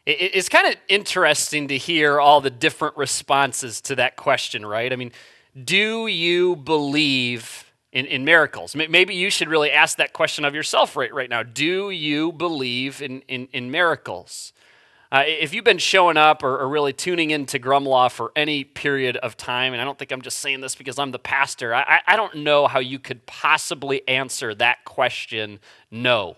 It's kind of interesting to hear all the different responses to that question, right? I mean, do you believe in miracles? Maybe you should really ask that question of yourself right now. Do you believe in miracles? If you've been showing up or really tuning into Grumlaw for any period of time, and I don't think I'm just saying this because I'm the pastor, I don't know how you could possibly answer that question no.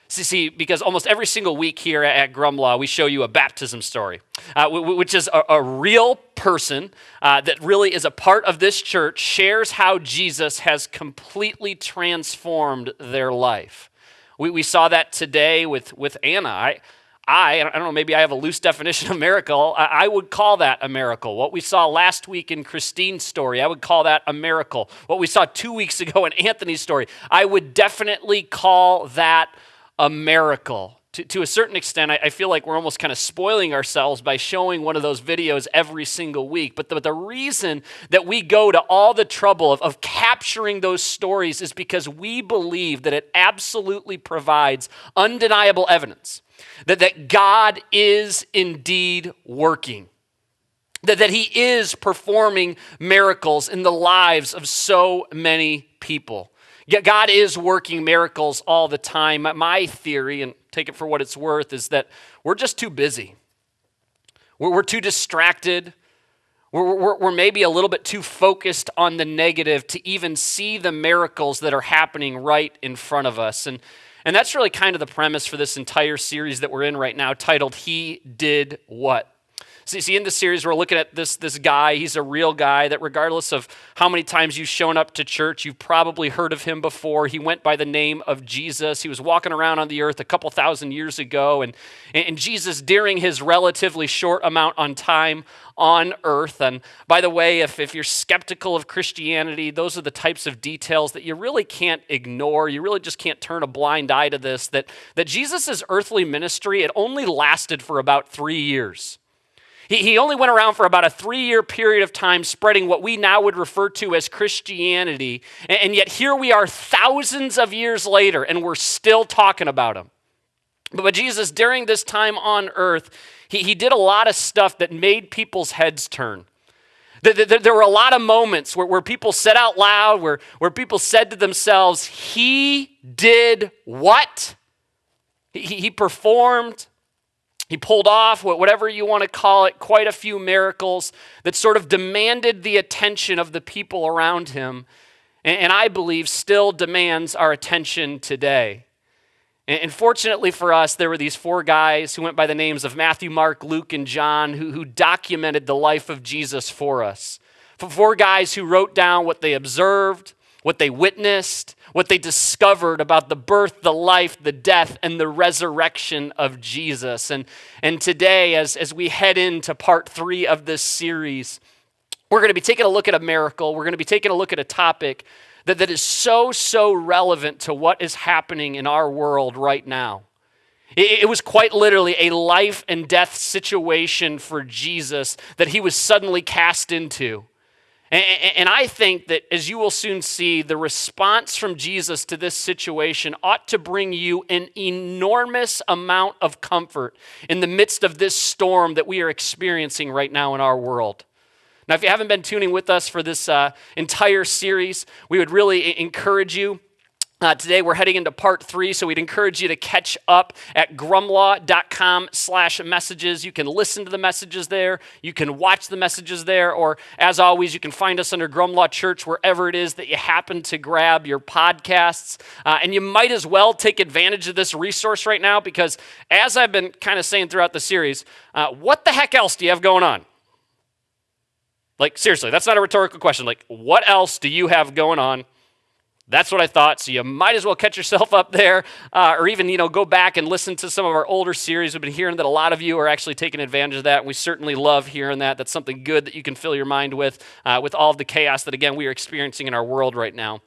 See, because almost every single week here at Grumlaw, we show you a baptism story, which is a real person that really is a part of this church, shares how Jesus has completely transformed their life. We saw that today with Anna. I don't know, maybe I have a loose definition of miracle. I would call that a miracle. What we saw last week in Christine's story, I would call that a miracle. What we saw 2 weeks ago in Anthony's story, I would definitely call that a miracle. To a certain extent, I feel like we're almost kind of spoiling ourselves by showing one of those videos every single week. But the reason that we go to all the trouble of capturing those stories is because we believe that it absolutely provides undeniable evidence that God is indeed working, that he is performing miracles in the lives of so many people. God is working miracles all the time. My theory, and take it for what it's worth, is that we're just too busy. We're too distracted. We're maybe a little bit too focused on the negative to even see the miracles that are happening right in front of us. And that's really kind of the premise for this entire series that we're in right now, titled He Did What? See, in this series, we're looking at this guy. He's a real guy that regardless of how many times you've shown up to church, you've probably heard of him before. He went by the name of Jesus. He was walking around on the earth a couple thousand years ago. And Jesus, during his relatively short amount on time on earth, and by the way, if you're skeptical of Christianity, those are the types of details that you really can't ignore. You really just can't turn a blind eye to this, that Jesus' earthly ministry, it only lasted for about 3 years. He only went around for about a 3-year period of time spreading what we now would refer to as Christianity, and yet here we are thousands of years later, and we're still talking about him. But Jesus, during this time on earth, he did a lot of stuff that made people's heads turn. There were a lot of moments where people said out loud, where people said to themselves, he did what? He performed. He pulled off, whatever you want to call it, quite a few miracles that sort of demanded the attention of the people around him, and I believe still demands our attention today. And fortunately for us, there were these 4 guys who went by the names of Matthew, Mark, Luke, and John who documented the life of Jesus for us. 4 guys who wrote down what they observed, what they witnessed, what they discovered about the birth, the life, the death, and the resurrection of Jesus. And today, as we head into part 3 of this series, we're going to be taking a look at a miracle. We're going to be taking a look at a topic that is so relevant to what is happening in our world right now. It was quite literally a life and death situation for Jesus that he was suddenly cast into. And I think that, as you will soon see, the response from Jesus to this situation ought to bring you an enormous amount of comfort in the midst of this storm that we are experiencing right now in our world. Now, if you haven't been tuning with us for this entire series, we would really encourage you. Today we're heading into part 3, so we'd encourage you to catch up at grumlaw.com/messages. You can listen to the messages there. You can watch the messages there. Or, as always, you can find us under Grumlaw Church wherever it is that you happen to grab your podcasts. And you might as well take advantage of this resource right now because, as I've been kind of saying throughout the series, what the heck else do you have going on? Like, seriously, that's not a rhetorical question. Like, what else do you have going on? That's what I thought. So you might as well catch yourself up there, or even go back and listen to some of our older series. We've been hearing that a lot of you are actually taking advantage of that. And we certainly love hearing that. That's something good that you can fill your mind with all of the chaos that again we are experiencing in our world right now.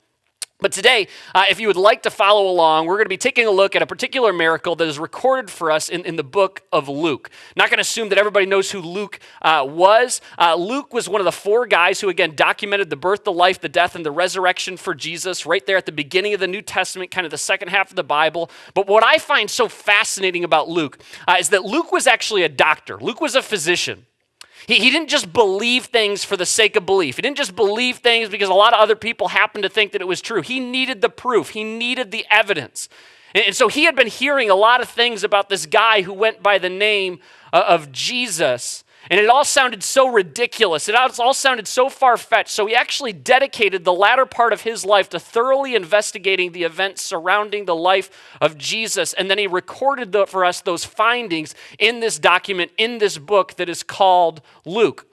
But today, if you would like to follow along, we're going to be taking a look at a particular miracle that is recorded for us in the book of Luke. Not going to assume that everybody knows who Luke was. Luke was one of the four guys who, again, documented the birth, the life, the death, and the resurrection for Jesus right there at the beginning of the New Testament, kind of the second half of the Bible. But what I find so fascinating about Luke is that Luke was actually a doctor. Luke was a physician. He didn't just believe things for the sake of belief. He didn't just believe things because a lot of other people happened to think that it was true. He needed the proof. He needed the evidence. And so he had been hearing a lot of things about this guy who went by the name of Jesus. And it all sounded so ridiculous. It all sounded so far-fetched. So he actually dedicated the latter part of his life to thoroughly investigating the events surrounding the life of Jesus. And then he recorded for us those findings in this document, in this book that is called Luke.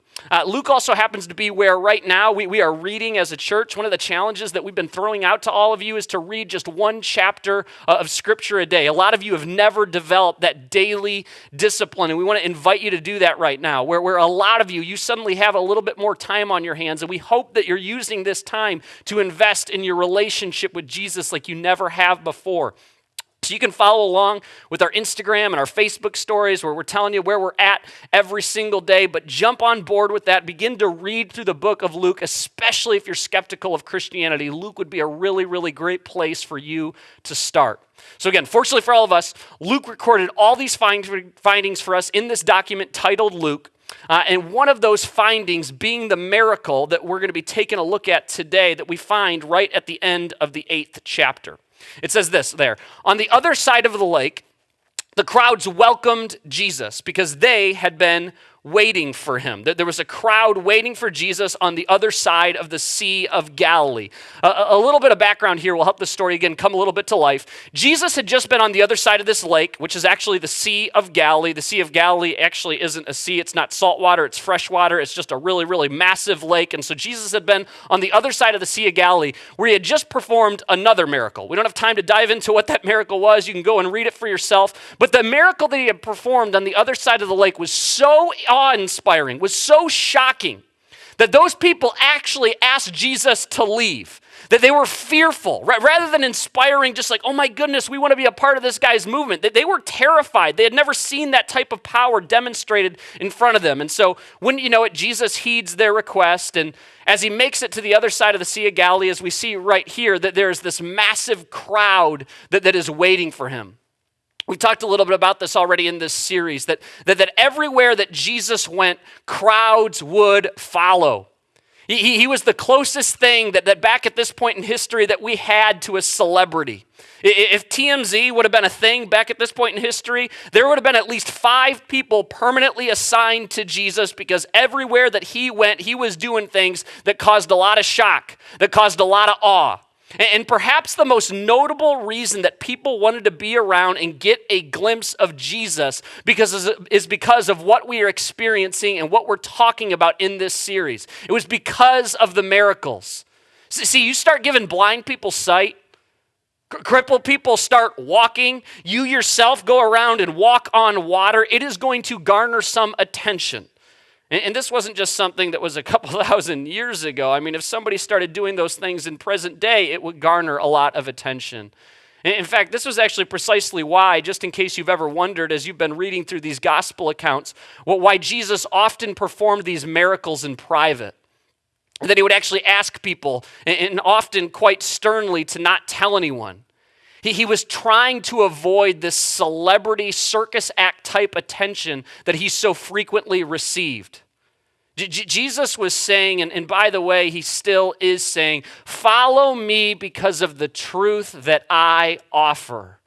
Luke also happens to be where right now we are reading as a church. One of the challenges that we've been throwing out to all of you is to read just one chapter of Scripture a day. A lot of you have never developed that daily discipline, and we want to invite you to do that right now, where a lot of you suddenly have a little bit more time on your hands, and we hope that you're using this time to invest in your relationship with Jesus like you never have before. So you can follow along with our Instagram and our Facebook stories where we're telling you where we're at every single day, but jump on board with that. Begin to read through the book of Luke, especially if you're skeptical of Christianity. Luke would be a really, really great place for you to start. So again, fortunately for all of us, Luke recorded all these findings for us in this document titled Luke. And one of those findings being the miracle that we're going to be taking a look at today that we find right at the end of the 8th chapter. It says this there. On the other side of the lake, the crowds welcomed Jesus because they had been waiting for him. There was a crowd waiting for Jesus on the other side of the Sea of Galilee. A little bit of background here will help the story again come a little bit to life. Jesus had just been on the other side of this lake, which is actually the Sea of Galilee. The Sea of Galilee actually isn't a sea. It's not salt water. It's fresh water. It's just a really, really massive lake. And so Jesus had been on the other side of the Sea of Galilee where he had just performed another miracle. We don't have time to dive into what that miracle was. You can go and read it for yourself. But the miracle that he had performed on the other side of the lake was so awe-inspiring, was so shocking that those people actually asked Jesus to leave, that they were fearful. Rather than inspiring, just like, oh my goodness, we want to be a part of this guy's movement, that they were terrified. They had never seen that type of power demonstrated in front of them. And so, wouldn't you know it, Jesus heeds their request, and as he makes it to the other side of the Sea of Galilee, as we see right here, that there's this massive crowd that is waiting for him. We talked a little bit about this already in this series, that everywhere that Jesus went, crowds would follow. He was the closest thing that back at this point in history that we had to a celebrity. If TMZ would have been a thing back at this point in history, there would have been at least 5 people permanently assigned to Jesus because everywhere that he went, he was doing things that caused a lot of shock, that caused a lot of awe. And perhaps the most notable reason that people wanted to be around and get a glimpse of Jesus is because of what we are experiencing and what we're talking about in this series. It was because of the miracles. See, you start giving blind people sight, crippled people start walking, you yourself go around and walk on water, it is going to garner some attention. And this wasn't just something that was a couple thousand years ago. I mean, if somebody started doing those things in present day, it would garner a lot of attention. In fact, this was actually precisely why, just in case you've ever wondered as you've been reading through these gospel accounts, why Jesus often performed these miracles in private. That he would actually ask people, and often quite sternly, to not tell anyone. He was trying to avoid this celebrity circus act type attention that he so frequently received. Jesus was saying, and by the way, he still is saying, follow me because of the truth that I offer.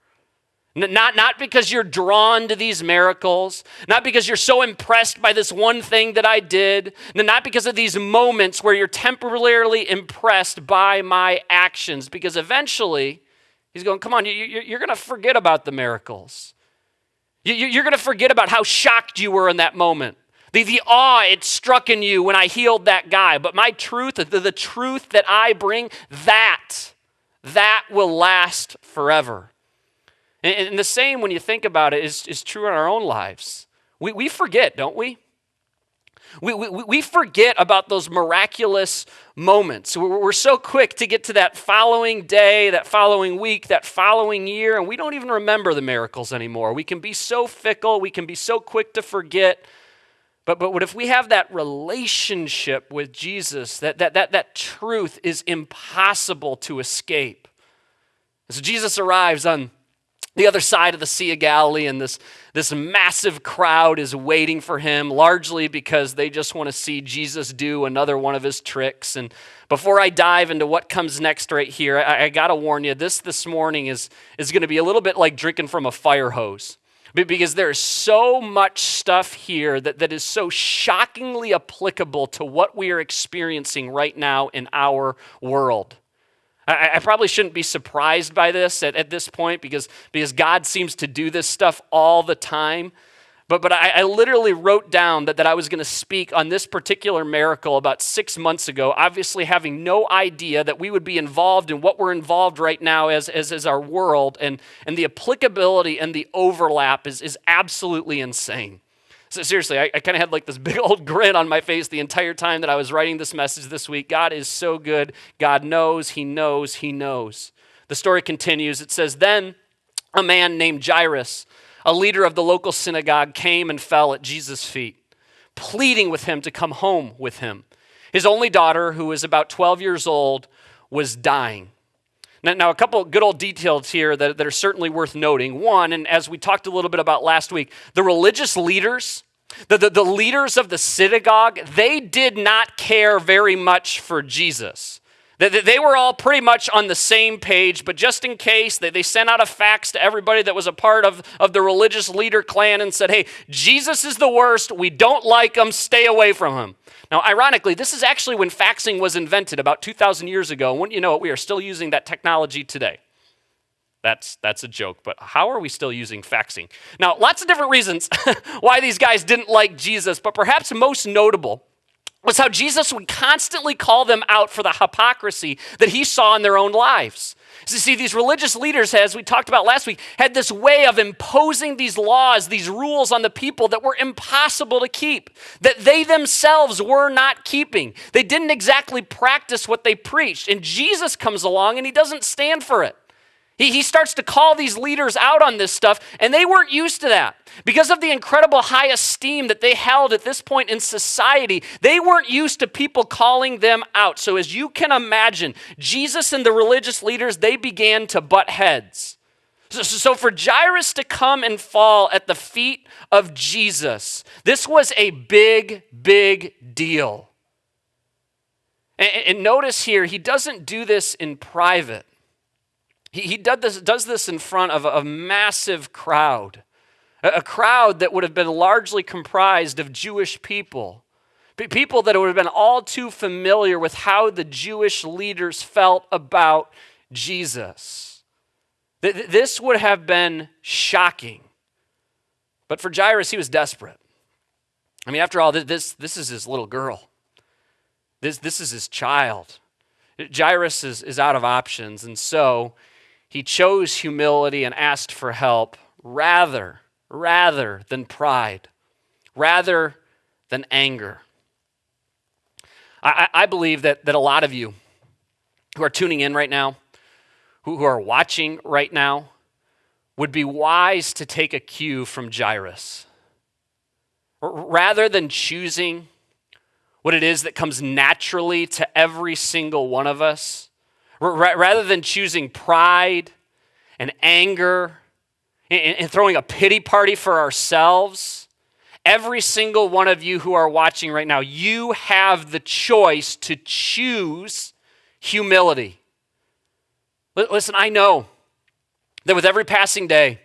Not because you're drawn to these miracles, not because you're so impressed by this one thing that I did, not because of these moments where you're temporarily impressed by my actions, because eventually, he's going, come on, you're going to forget about the miracles. You're going to forget about how shocked you were in that moment. The awe it struck in you when I healed that guy. But my truth, the truth that I bring, that will last forever. And the same, when you think about it, is true in our own lives. We forget, don't we? We forget about those miraculous moments. We're so quick to get to that following day, that following week, that following year, and we don't even remember the miracles anymore. We can be so fickle. We can be so quick to forget. But what if we have that relationship with Jesus, that truth is impossible to escape? So Jesus arrives on the other side of the Sea of Galilee, and this massive crowd is waiting for him, largely because they just want to see Jesus do another one of his tricks. And before I dive into what comes next right here, I got to warn you, this morning is going to be a little bit like drinking from a fire hose, because there's so much stuff here that is so shockingly applicable to what we are experiencing right now in our world. I probably shouldn't be surprised by this at this point because God seems to do this stuff all the time. But I literally wrote down that I was going to speak on this particular miracle about 6 months ago, obviously having no idea that we would be involved in what we're involved right now as our world. And the applicability and the overlap is absolutely insane. So seriously, I kind of had like this big old grin on my face the entire time that I was writing this message this week. God is so good. God knows, he knows, he knows. The story continues. It says, then a man named Jairus, a leader of the local synagogue, came and fell at Jesus' feet, pleading with him to come home with him. His only daughter, who was about 12 years old, was dying. Now, a couple good old details here that are certainly worth noting. One, and as we talked a little bit about last week, the religious leaders, the leaders of the synagogue, they did not care very much for Jesus. They were all pretty much on the same page, but just in case, they sent out a fax to everybody that was a part of the religious leader clan and said, hey, Jesus is the worst. We don't like him. Stay away from him. Now, ironically, this is actually when faxing was invented about 2,000 years ago. Wouldn't you know it, we are still using that technology today. That's a joke, but how are we still using faxing? Now, lots of different reasons why these guys didn't like Jesus, but perhaps most notable was how Jesus would constantly call them out for the hypocrisy that he saw in their own lives. So see, these religious leaders, as we talked about last week, had this way of imposing these laws, these rules on the people that were impossible to keep, that they themselves were not keeping. They didn't exactly practice what they preached. And Jesus comes along and he doesn't stand for it. He starts to call these leaders out on this stuff, and they weren't used to that. Because of the incredible high esteem that they held at this point in society, they weren't used to people calling them out. So as you can imagine, Jesus and the religious leaders, they began to butt heads. So for Jairus to come and fall at the feet of Jesus, this was a big, big deal. And notice here, he doesn't do this in private. He does this in front of a massive crowd, a crowd that would have been largely comprised of Jewish people, people that would have been all too familiar with how the Jewish leaders felt about Jesus. This would have been shocking. But for Jairus, he was desperate. I mean, after all, this is his little girl. This is his child. Jairus is out of options, and so he chose humility and asked for help rather than pride, rather than anger. I believe that a lot of you who are tuning in right now, who are watching right now, would be wise to take a cue from Jairus. Rather than choosing what it is that comes naturally to every single one of us, rather than choosing pride and anger and throwing a pity party for ourselves, every single one of you who are watching right now, you have the choice to choose humility. Listen, I know that with every passing day,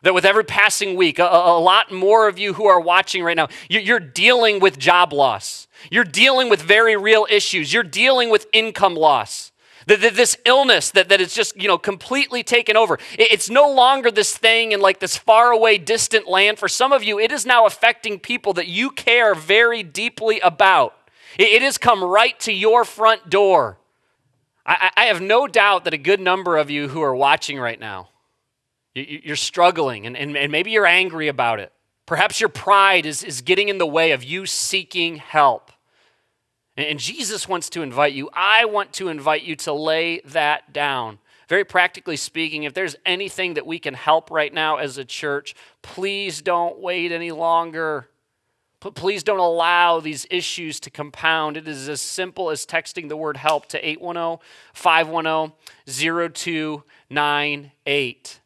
that with every passing week, a lot more of you who are watching right now, you're dealing with job loss. You're dealing with very real issues. You're dealing with income loss. This illness that is just, completely taken over. It's no longer this thing in like this faraway, distant land. For some of you, it is now affecting people that you care very deeply about. It has come right to your front door. I have no doubt that a good number of you who are watching right now, you're struggling and maybe you're angry about it. Perhaps your pride is getting in the way of you seeking help. And Jesus wants to invite you. I want to invite you to lay that down. Very practically speaking, if there's anything that we can help right now as a church, please don't wait any longer. Please don't allow these issues to compound. It is as simple as texting the word help to 810-510-0298.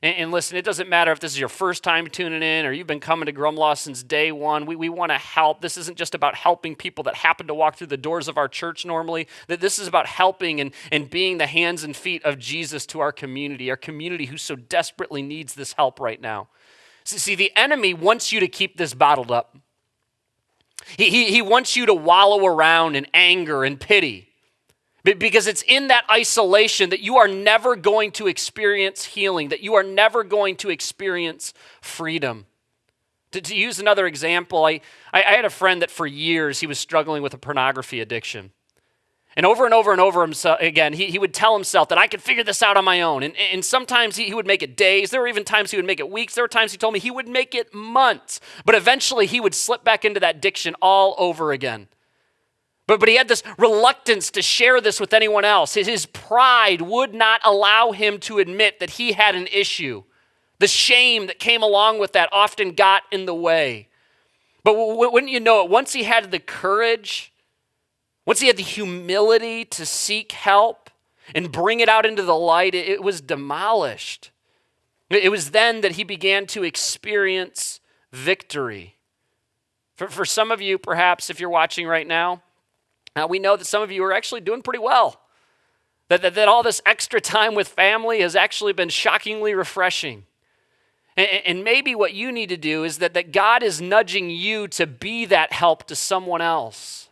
And listen, it doesn't matter if this is your first time tuning in or you've been coming to Grumlaw since day one. We want to help. This isn't just about helping people that happen to walk through the doors of our church normally. That this is about helping and being the hands and feet of Jesus to our community who so desperately needs this help right now. See, the enemy wants you to keep this bottled up. He wants you to wallow around in anger and pity. Because it's in that isolation that you are never going to experience healing, that you are never going to experience freedom. To use another example, I had a friend that for years he was struggling with a pornography addiction. And over again, he would tell himself that I could figure this out on my own. And sometimes he would make it days. There were even times he would make it weeks. There were times he told me he would make it months. But eventually he would slip back into that addiction all over again. But he had this reluctance to share this with anyone else. His pride would not allow him to admit that he had an issue. The shame that came along with that often got in the way. But wouldn't you know it, once he had the courage, once he had the humility to seek help and bring it out into the light, it was demolished. It was then that he began to experience victory. For some of you, perhaps, if you're watching right now, we know that some of you are actually doing pretty well. That all this extra time with family has actually been shockingly refreshing. And maybe what you need to do is that God is nudging you to be that help to someone else.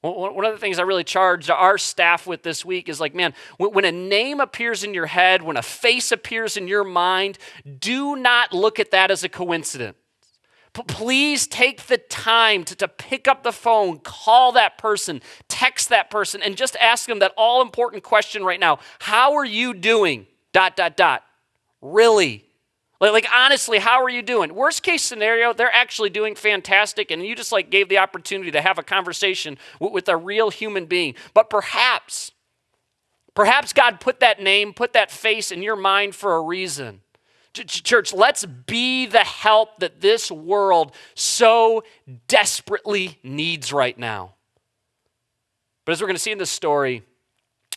One of the things I really charged our staff with this week is like, man, when a name appears in your head, when a face appears in your mind, do not look at that as a coincidence. Please take the time to pick up the phone, call that person, text that person, and just ask them that all-important question right now. How are you doing? ... Really? Like honestly, how are you doing? Worst case scenario, they're actually doing fantastic, and you just gave the opportunity to have a conversation with a real human being. But perhaps God put that name, put that face in your mind for a reason. Church, let's be the help that this world so desperately needs right now. But as we're going to see in this story,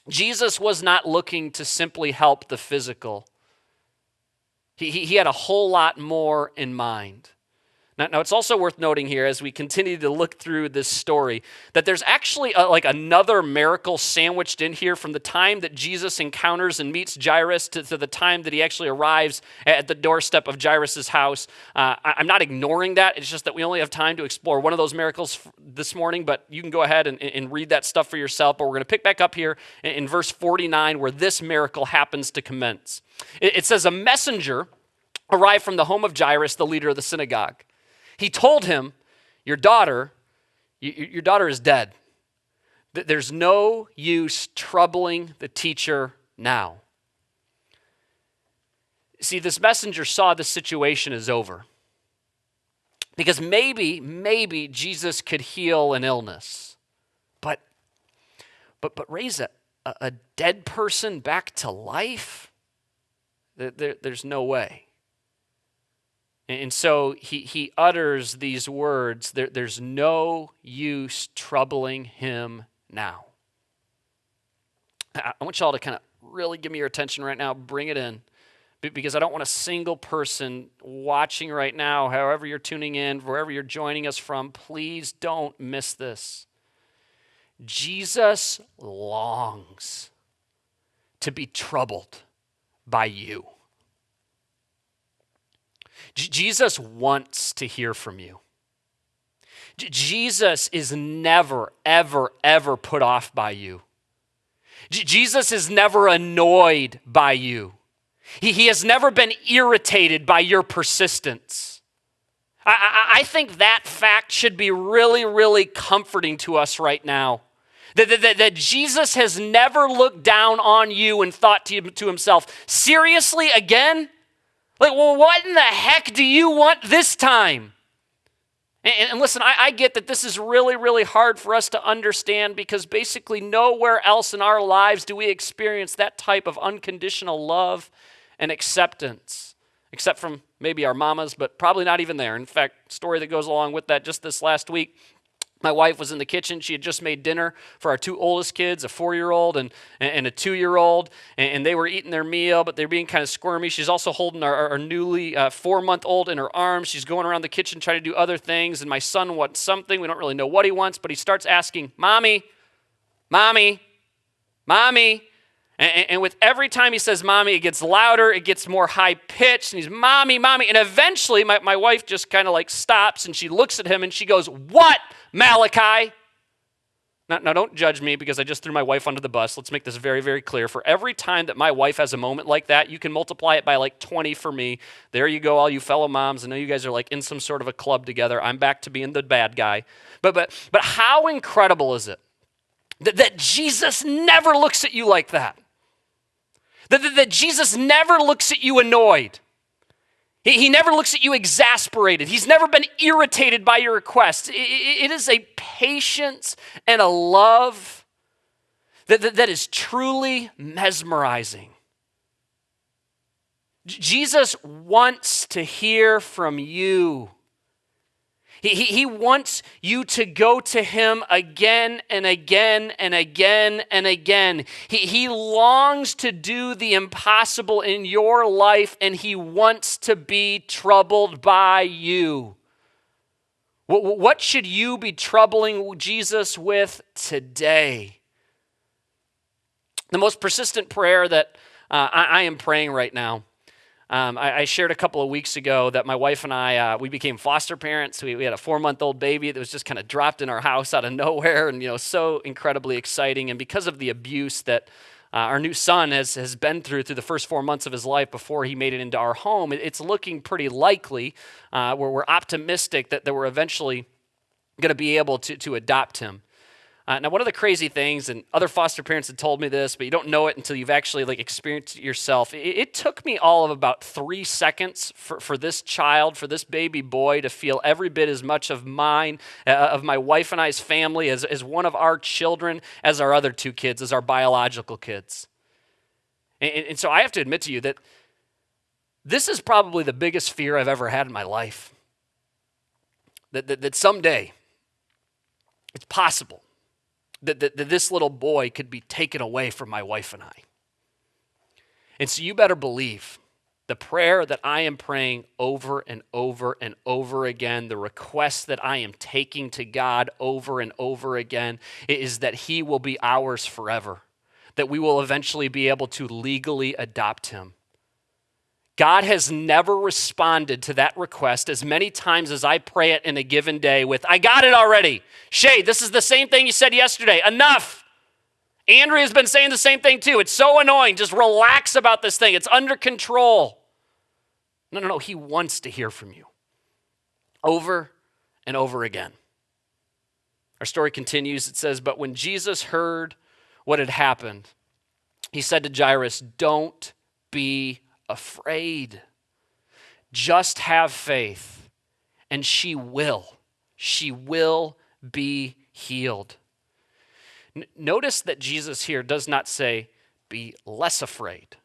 Jesus was not looking to simply help the physical. He had a whole lot more in mind. Now, it's also worth noting here as we continue to look through this story that there's actually another miracle sandwiched in here from the time that Jesus encounters and meets Jairus to the time that he actually arrives at the doorstep of Jairus' house. I'm not ignoring that. It's just that we only have time to explore one of those miracles this morning, but you can go ahead and read that stuff for yourself. But we're going to pick back up here in verse 49 where this miracle happens to commence. It says, a messenger arrived from the home of Jairus, the leader of the synagogue. He told him, your daughter is dead. There's no use troubling the teacher now. See, this messenger saw the situation as over. Because maybe Jesus could heal an illness. But raise a dead person back to life? There's no way. And so he utters these words, there's no use troubling him now. I want y'all to kind of really give me your attention right now, bring it in, because I don't want a single person watching right now, however you're tuning in, wherever you're joining us from, please don't miss this. Jesus longs to be troubled by you. Jesus wants to hear from you. Jesus is never, ever, ever put off by you. Jesus is never annoyed by you. He has never been irritated by your persistence. I think that fact should be really, really comforting to us right now. That Jesus has never looked down on you and thought to himself, seriously, again? Like, well, what in the heck do you want this time? And listen, I get that this is really, really hard for us to understand because basically nowhere else in our lives do we experience that type of unconditional love and acceptance, except from maybe our mamas, but probably not even there. In fact, story that goes along with that, just this last week, my wife was in the kitchen. She had just made dinner for our two oldest kids, a 4-year-old and a 2-year-old, and they were eating their meal, but they're being kind of squirmy. She's also holding our newly 4-month-old in her arms. She's going around the kitchen trying to do other things, and my son wants something. We don't really know what he wants, but he starts asking, Mommy, Mommy, Mommy. And with every time he says Mommy, it gets louder, it gets more high-pitched, and he's Mommy, Mommy. And eventually, my wife just kind of like stops, and she looks at him, and she goes, What, Malachi? Now, don't judge me because I just threw my wife under the bus. Let's make this very, very clear. For every time that my wife has a moment like that, you can multiply it by like 20 for me. There you go, all you fellow moms. I know you guys are like in some sort of a club together. I'm back to being the bad guy. But how incredible is it that Jesus never looks at you like that? That Jesus never looks at you annoyed. He never looks at you exasperated. He's never been irritated by your request. It is a patience and a love that is truly mesmerizing. Jesus wants to hear from you. He wants you to go to him again and again and again and again. He longs to do the impossible in your life, and he wants to be troubled by you. What should you be troubling Jesus with today? The most persistent prayer that I am praying right now, I shared a couple of weeks ago that my wife and I, we became foster parents. We had a 4-month-old baby that was just kind of dropped in our house out of nowhere, and so incredibly exciting. And because of the abuse that our new son has been through the first 4 months of his life before he made it into our home, it's looking pretty likely, where we're optimistic that we're eventually going to be able to adopt him. Now, one of the crazy things, and other foster parents had told me this, but you don't know it until you've actually experienced it yourself. It took me all of about 3 seconds for this child, for this baby boy, to feel every bit as much of mine, of my wife and I's family, as one of our children, as our other 2 kids, as our biological kids. And so I have to admit to you that this is probably the biggest fear I've ever had in my life. That someday it's possible that this little boy could be taken away from my wife and I. And so you better believe the prayer that I am praying over and over and over again, the request that I am taking to God over and over again, is that he will be ours forever, that we will eventually be able to legally adopt him. God has never responded to that request as many times as I pray it in a given day with, I got it already. Shay, this is the same thing you said yesterday. Enough. Andrea's been saying the same thing too. It's so annoying. Just relax about this thing. It's under control. No. He wants to hear from you over and over again. Our story continues. It says, but when Jesus heard what had happened, he said to Jairus, don't be afraid. Just have faith, and she will be healed. Notice that Jesus here does not say, be less afraid,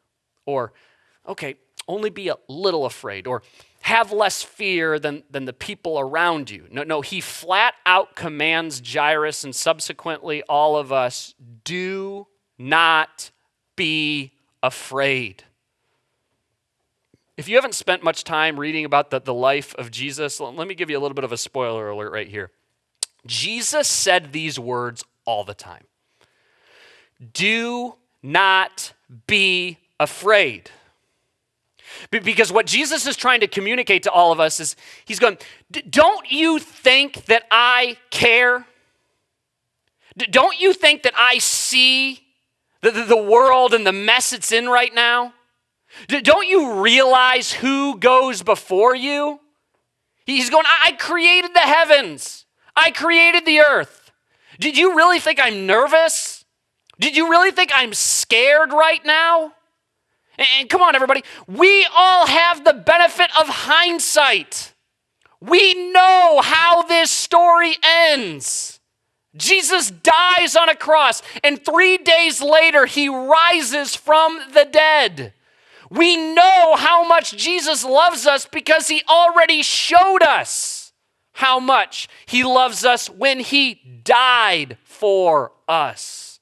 or, okay, only be a little afraid, or have less fear than the people around you. No, he flat out commands Jairus and subsequently all of us, do not be afraid. If you haven't spent much time reading about the life of Jesus, let me give you a little bit of a spoiler alert right here. Jesus said these words all the time. Do not be afraid. Because what Jesus is trying to communicate to all of us is, he's going, don't you think that I care? Don't you think that I see the world and the mess it's in right now? Don't you realize who goes before you? He's going, I created the heavens. I created the earth. Did you really think I'm nervous? Did you really think I'm scared right now? And come on, everybody. We all have the benefit of hindsight. We know how this story ends. Jesus dies on a cross, and 3 days later, he rises from the dead. We know how much Jesus loves us because he already showed us how much he loves us when he died for us.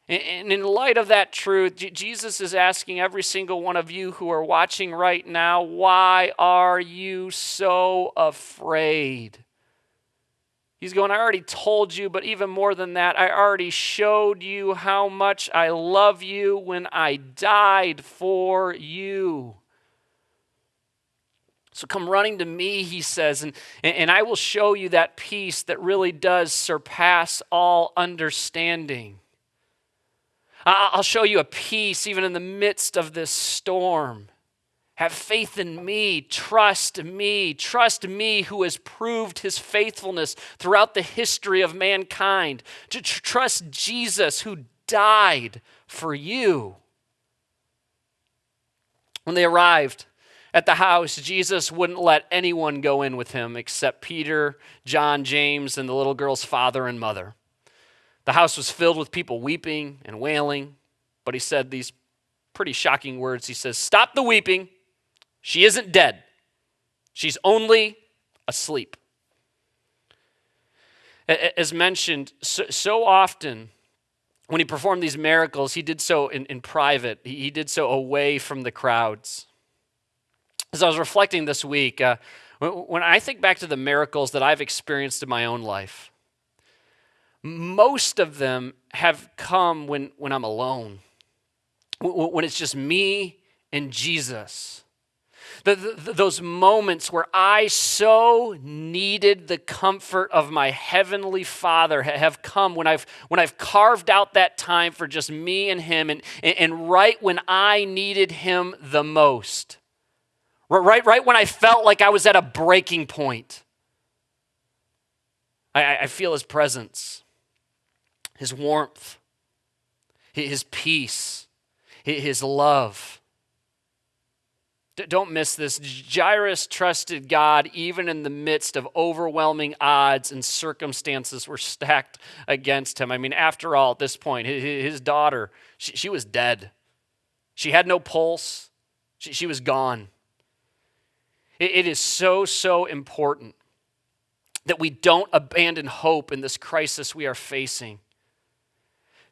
And in light of that truth, Jesus is asking every single one of you who are watching right now, why are you so afraid? He's going, I already told you, but even more than that, I already showed you how much I love you when I died for you. So come running to me, he says, and I will show you that peace that really does surpass all understanding. I'll show you a peace even in the midst of this storm. Have faith in me. Trust me. Trust me who has proved his faithfulness throughout the history of mankind. To trust Jesus who died for you. When they arrived at the house, Jesus wouldn't let anyone go in with him except Peter, John, James, and the little girl's father and mother. The house was filled with people weeping and wailing, but he said these pretty shocking words. He says, "Stop the weeping. She isn't dead. She's only asleep." As mentioned, so often when he performed these miracles, he did so in private. He did so away from the crowds. As I was reflecting this week, when I think back to the miracles that I've experienced in my own life, most of them have come when I'm alone, when it's just me and Jesus. Those moments where I so needed the comfort of my heavenly Father have come when I've carved out that time for just me and him, and right when I needed him the most. Right when I felt like I was at a breaking point. I feel his presence, his warmth, his peace, his love. Don't miss this. Jairus trusted God even in the midst of overwhelming odds and circumstances were stacked against him. I mean, after all, at this point, his daughter, she was dead. She had no pulse. She was gone. It is so important that we don't abandon hope in this crisis we are facing.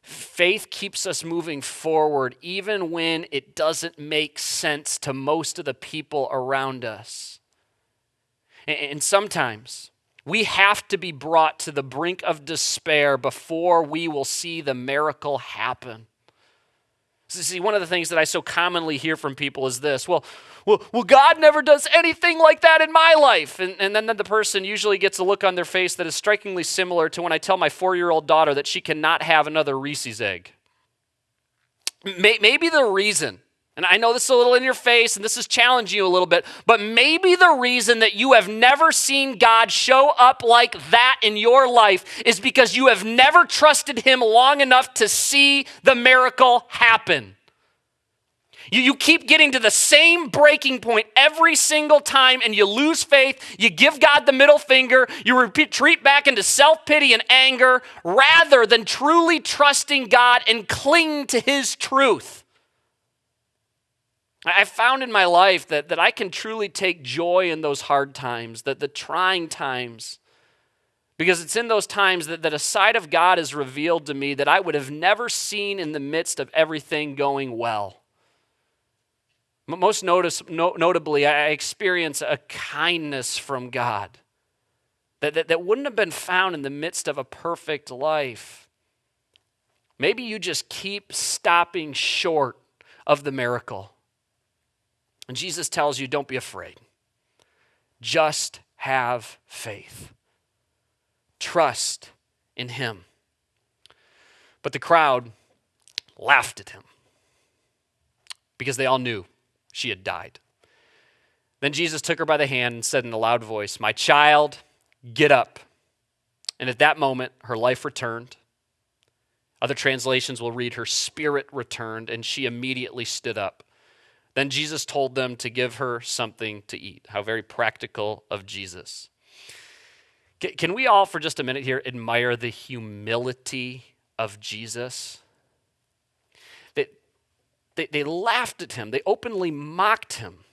Faith keeps us moving forward even when it doesn't make sense to most of the people around us. And sometimes we have to be brought to the brink of despair before we will see the miracle happen. So see, one of the things that I so commonly hear from people is this, well, God never does anything like that in my life. And then the person usually gets a look on their face that is strikingly similar to when I tell my 4-year-old daughter that she cannot have another Reese's egg. Maybe the reason, and I know this is a little in your face and this is challenging you a little bit, but maybe the reason that you have never seen God show up like that in your life is because you have never trusted him long enough to see the miracle happen. You keep getting to the same breaking point every single time and you lose faith. You give God the middle finger. You retreat back into self-pity and anger rather than truly trusting God and cling to his truth. I found in my life that I can truly take joy in those hard times, the trying times, because it's in those times that a side of God is revealed to me that I would have never seen in the midst of everything going well. Most notably, I experience a kindness from God that wouldn't have been found in the midst of a perfect life. Maybe you just keep stopping short of the miracle. And Jesus tells you, don't be afraid. Just have faith. Trust in him. But the crowd laughed at him because they all knew she had died. Then Jesus took her by the hand and said in a loud voice, "My child, get up." And at that moment, her life returned. Other translations will read, her spirit returned, and she immediately stood up. Then Jesus told them to give her something to eat. How very practical of Jesus. Can we all, for just a minute here, admire the humility of Jesus? They laughed at him. They openly mocked him.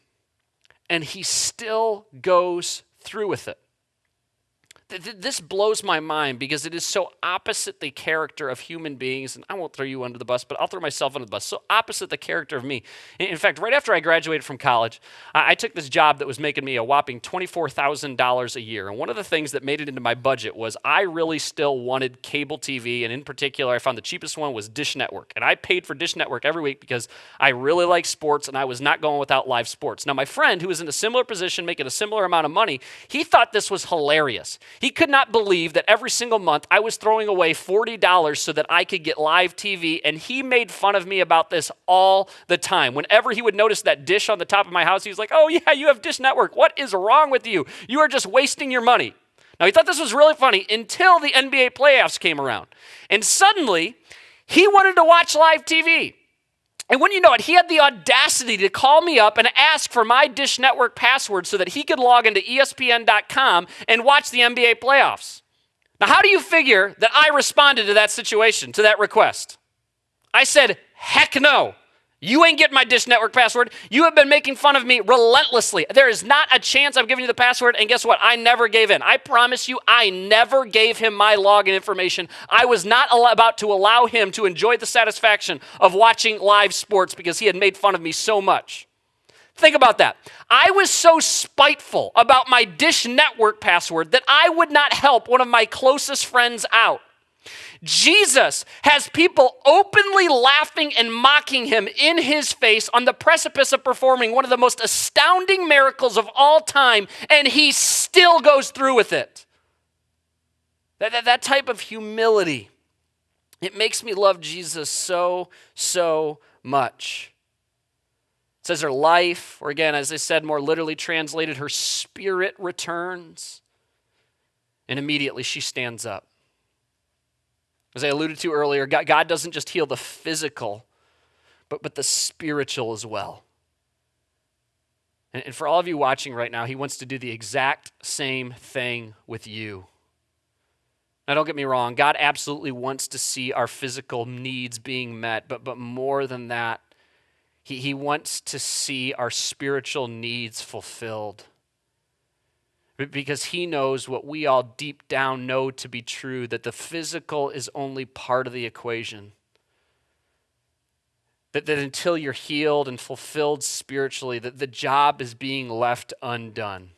And he still goes through with it. This blows my mind because it is so opposite the character of human beings, and I won't throw you under the bus, but I'll throw myself under the bus. So opposite the character of me. In fact, right after I graduated from college, I took this job that was making me a whopping $24,000 a year. And one of the things that made it into my budget was I really still wanted cable TV, and in particular, I found the cheapest one was Dish Network. And I paid for Dish Network every week because I really like sports, and I was not going without live sports. Now, my friend, who was in a similar position, making a similar amount of money, he thought this was hilarious. He could not believe that every single month I was throwing away $40 so that I could get live TV, and he made fun of me about this all the time. Whenever he would notice that dish on the top of my house, he was like, "Oh yeah, you have Dish Network. What is wrong with you? You are just wasting your money." Now, he thought this was really funny until the NBA playoffs came around. And suddenly, he wanted to watch live TV. And when you know it, he had the audacity to call me up and ask for my Dish Network password so that he could log into ESPN.com and watch the NBA playoffs. Now, how do you figure that I responded to that situation, to that request? I said, heck no. You ain't getting my Dish Network password. You have been making fun of me relentlessly. There is not a chance I'm giving you the password, and guess what? I never gave in. I promise you, I never gave him my login information. I was not about to allow him to enjoy the satisfaction of watching live sports because he had made fun of me so much. Think about that. I was so spiteful about my Dish Network password that I would not help one of my closest friends out. Jesus has people openly laughing and mocking him in his face on the precipice of performing one of the most astounding miracles of all time, and he still goes through with it. That type of humility, it makes me love Jesus so, so much. It says her life, or again, as I said, more literally translated, her spirit returns, and immediately she stands up. As I alluded to earlier, God doesn't just heal the physical, but the spiritual as well. And for all of you watching right now, he wants to do the exact same thing with you. Now, don't get me wrong. God absolutely wants to see our physical needs being met, but more than that, he wants to see our spiritual needs fulfilled. Because he knows what we all deep down know to be true, that the physical is only part of the equation. That until you're healed and fulfilled spiritually, that the job is being left undone.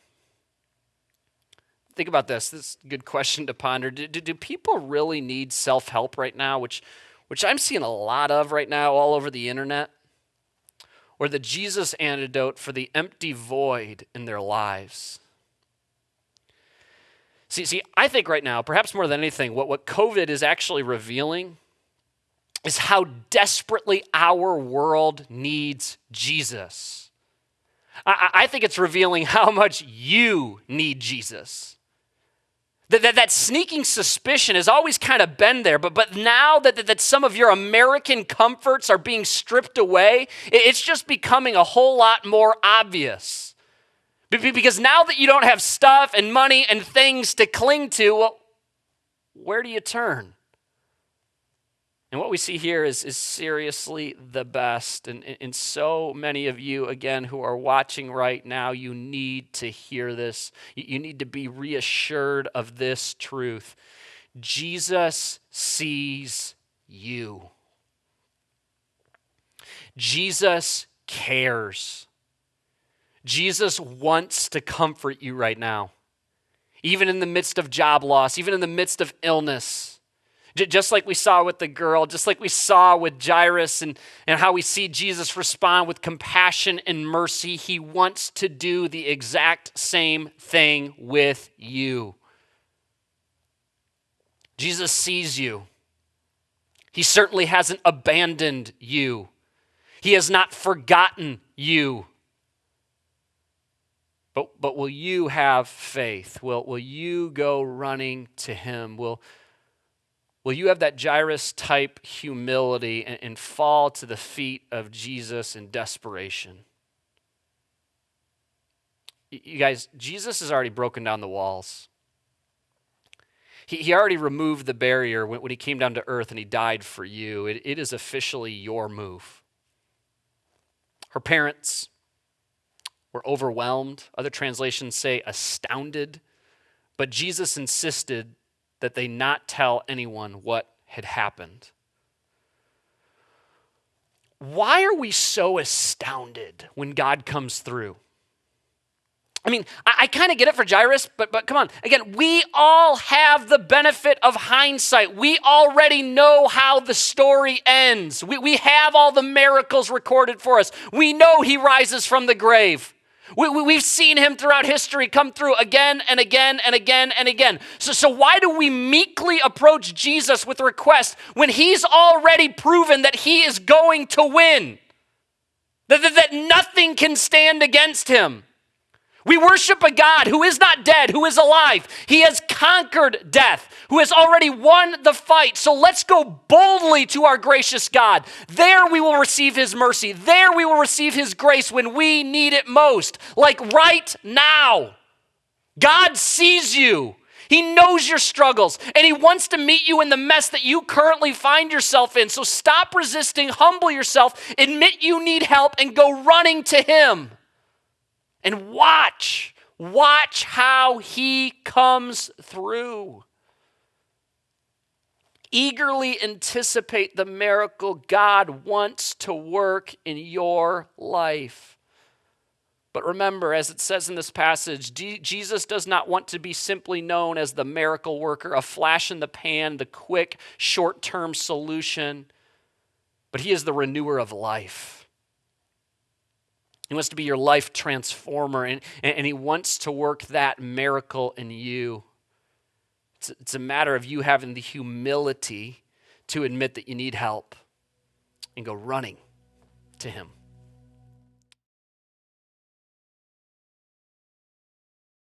Think about this. This is a good question to ponder. Do people really need self-help right now, which I'm seeing a lot of right now all over the internet? Or the Jesus antidote for the empty void in their lives? See, I think right now, perhaps more than anything, what COVID is actually revealing is how desperately our world needs Jesus. I think it's revealing how much you need Jesus. That sneaking suspicion has always kind of been there, but now that some of your American comforts are being stripped away, it's just becoming a whole lot more obvious. Because now that you don't have stuff and money and things to cling to, well, where do you turn? And what we see here is seriously the best. And so many of you, again, who are watching right now, you need to hear this. You need to be reassured of this truth. Jesus sees you. Jesus cares. Jesus wants to comfort you right now, even in the midst of job loss, even in the midst of illness. Just like we saw with the girl, just like we saw with Jairus and how we see Jesus respond with compassion and mercy, he wants to do the exact same thing with you. Jesus sees you. He certainly hasn't abandoned you. He has not forgotten you. But will you have faith? Will you go running to him? Will you have that Jairus-type humility and fall to the feet of Jesus in desperation? You guys, Jesus has already broken down the walls. He already removed the barrier when he came down to earth and he died for you. It is officially your move. Her parents were overwhelmed. Other translations say astounded. But Jesus insisted that they not tell anyone what had happened. Why are we so astounded when God comes through? I mean, I kind of get it for Jairus, but come on. Again, we all have the benefit of hindsight. We already know how the story ends. We have all the miracles recorded for us. We know he rises from the grave. We've seen him throughout history come through again and again and again and again. So why do we meekly approach Jesus with a request when he's already proven that he is going to win? That nothing can stand against him. We worship a God who is not dead, who is alive. He has conquered death, who has already won the fight. So let's go boldly to our gracious God. There we will receive his mercy. There we will receive his grace when we need it most, like right now. God sees you. He knows your struggles, and he wants to meet you in the mess that you currently find yourself in. So stop resisting, humble yourself, admit you need help, and go running to him. And watch how he comes through. Eagerly anticipate the miracle God wants to work in your life. But remember, as it says in this passage, Jesus does not want to be simply known as the miracle worker, a flash in the pan, the quick, short-term solution, but he is the renewer of life. He wants to be your life transformer, and he wants to work that miracle in you. It's a matter of you having the humility to admit that you need help and go running to him.